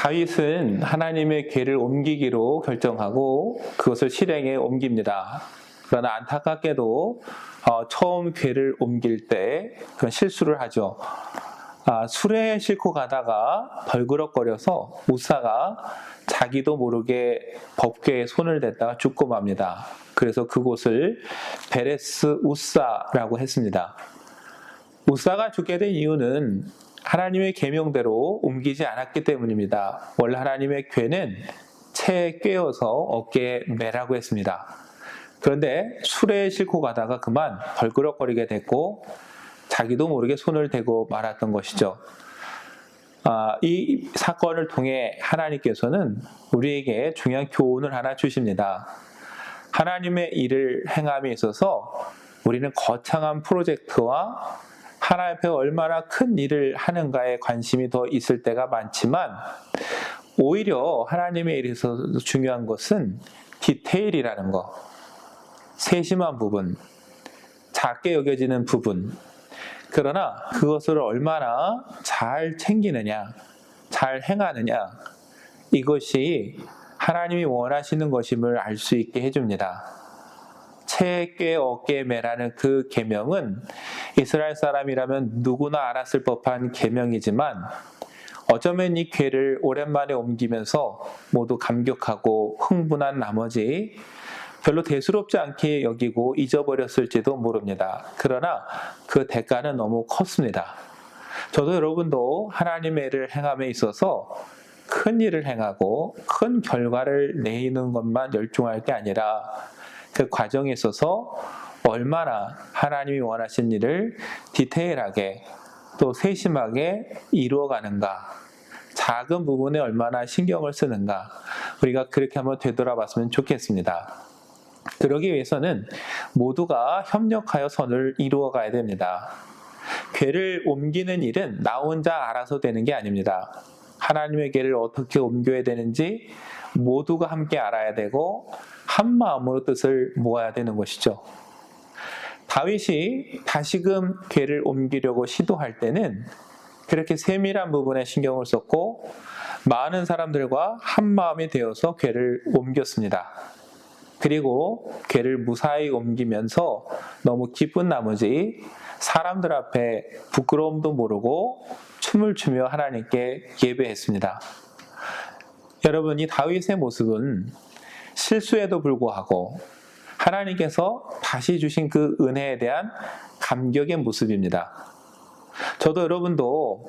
다윗은 하나님의 궤를 옮기기로 결정하고 그것을 실행에 옮깁니다. 그러나 안타깝게도 처음 궤를 옮길 때 그런 실수를 하죠. 수레에 싣고 가다가 벌그럭거려서 우사가 자기도 모르게 법궤에 손을 댔다가 죽고 맙니다. 그래서 그곳을 베레스 우사라고 했습니다. 우사가 죽게 된 이유는 하나님의 계명대로 옮기지 않았기 때문입니다. 원래 하나님의 궤는 채에 꿰어서 어깨에 매라고 했습니다. 그런데 수레에 싣고 가다가 그만 벌그럭거리게 됐고 자기도 모르게 손을 대고 말았던 것이죠. 이 사건을 통해 하나님께서는 우리에게 중요한 교훈을 하나 주십니다. 하나님의 일을 행함에 있어서 우리는 거창한 프로젝트와 하나님 앞에 얼마나 큰 일을 하는가에 관심이 더 있을 때가 많지만 오히려 하나님의 일에 있어서 중요한 것은 디테일이라는 것, 세심한 부분, 작게 여겨지는 부분, 그러나 그것을 얼마나 잘 챙기느냐, 잘 행하느냐, 이것이 하나님이 원하시는 것임을 알 수 있게 해줍니다. 채에 꿰 어깨에 매라는 그 계명은 이스라엘 사람이라면 누구나 알았을 법한 계명이지만 어쩌면 이 궤를 오랜만에 옮기면서 모두 감격하고 흥분한 나머지 별로 대수롭지 않게 여기고 잊어버렸을지도 모릅니다. 그러나 그 대가는 너무 컸습니다. 저도 여러분도 하나님의 일을 행함에 있어서 큰 일을 행하고 큰 결과를 내는 것만 열중할 게 아니라 그 과정에 있어서 얼마나 하나님이 원하신 일을 디테일하게 또 세심하게 이루어가는가, 작은 부분에 얼마나 신경을 쓰는가, 우리가 그렇게 한번 되돌아봤으면 좋겠습니다. 그러기 위해서는 모두가 협력하여 선을 이루어가야 됩니다. 궤를 옮기는 일은 나 혼자 알아서 되는 게 아닙니다. 하나님의 궤를 어떻게 옮겨야 되는지 모두가 함께 알아야 되고 한 마음으로 뜻을 모아야 되는 것이죠. 다윗이 다시금 궤를 옮기려고 시도할 때는 그렇게 세밀한 부분에 신경을 썼고 많은 사람들과 한 마음이 되어서 궤를 옮겼습니다. 그리고 궤를 무사히 옮기면서 너무 기쁜 나머지 사람들 앞에 부끄러움도 모르고 춤을 추며 하나님께 예배했습니다. 여러분, 이 다윗의 모습은 실수에도 불구하고 하나님께서 다시 주신 그 은혜에 대한 감격의 모습입니다. 저도 여러분도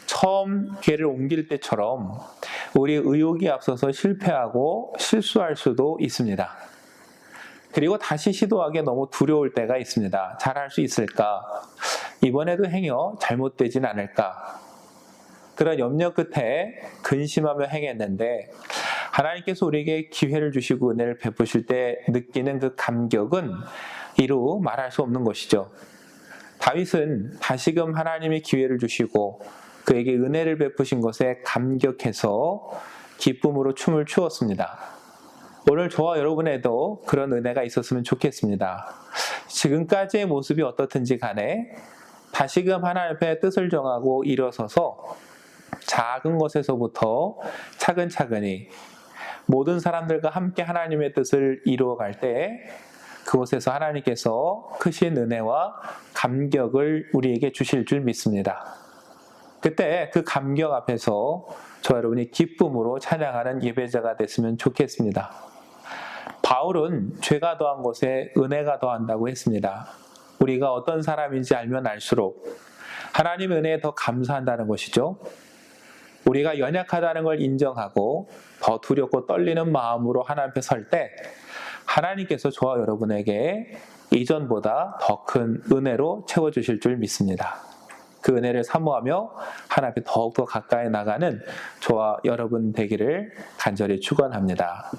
처음 궤를 옮길 때처럼 우리 의욕이 앞서서 실패하고 실수할 수도 있습니다. 그리고 다시 시도하기 너무 두려울 때가 있습니다. 잘할 수 있을까? 이번에도 행여 잘못되진 않을까? 그런 염려 끝에 근심하며 행했는데 하나님께서 우리에게 기회를 주시고 은혜를 베푸실 때 느끼는 그 감격은 이루 말할 수 없는 것이죠. 다윗은 다시금 하나님이 기회를 주시고 그에게 은혜를 베푸신 것에 감격해서 기쁨으로 춤을 추었습니다. 오늘 저와 여러분에도 그런 은혜가 있었으면 좋겠습니다. 지금까지의 모습이 어떻든지 간에 다시금 하나님 앞에 뜻을 정하고 일어서서 작은 것에서부터 차근차근히 모든 사람들과 함께 하나님의 뜻을 이루어갈 때 그곳에서 하나님께서 크신 은혜와 감격을 우리에게 주실 줄 믿습니다. 그때 그 감격 앞에서 저 여러분이 기쁨으로 찬양하는 예배자가 됐으면 좋겠습니다. 바울은 죄가 더한 것에 은혜가 더한다고 했습니다. 우리가 어떤 사람인지 알면 알수록 하나님의 은혜에 더 감사한다는 것이죠. 우리가 연약하다는 걸 인정하고 더 두렵고 떨리는 마음으로 하나님 앞에 설 때 하나님께서 저와 여러분에게 이전보다 더 큰 은혜로 채워주실 줄 믿습니다. 그 은혜를 사모하며 하나님 앞에 더욱더 가까이 나가는 저와 여러분 되기를 간절히 축원합니다.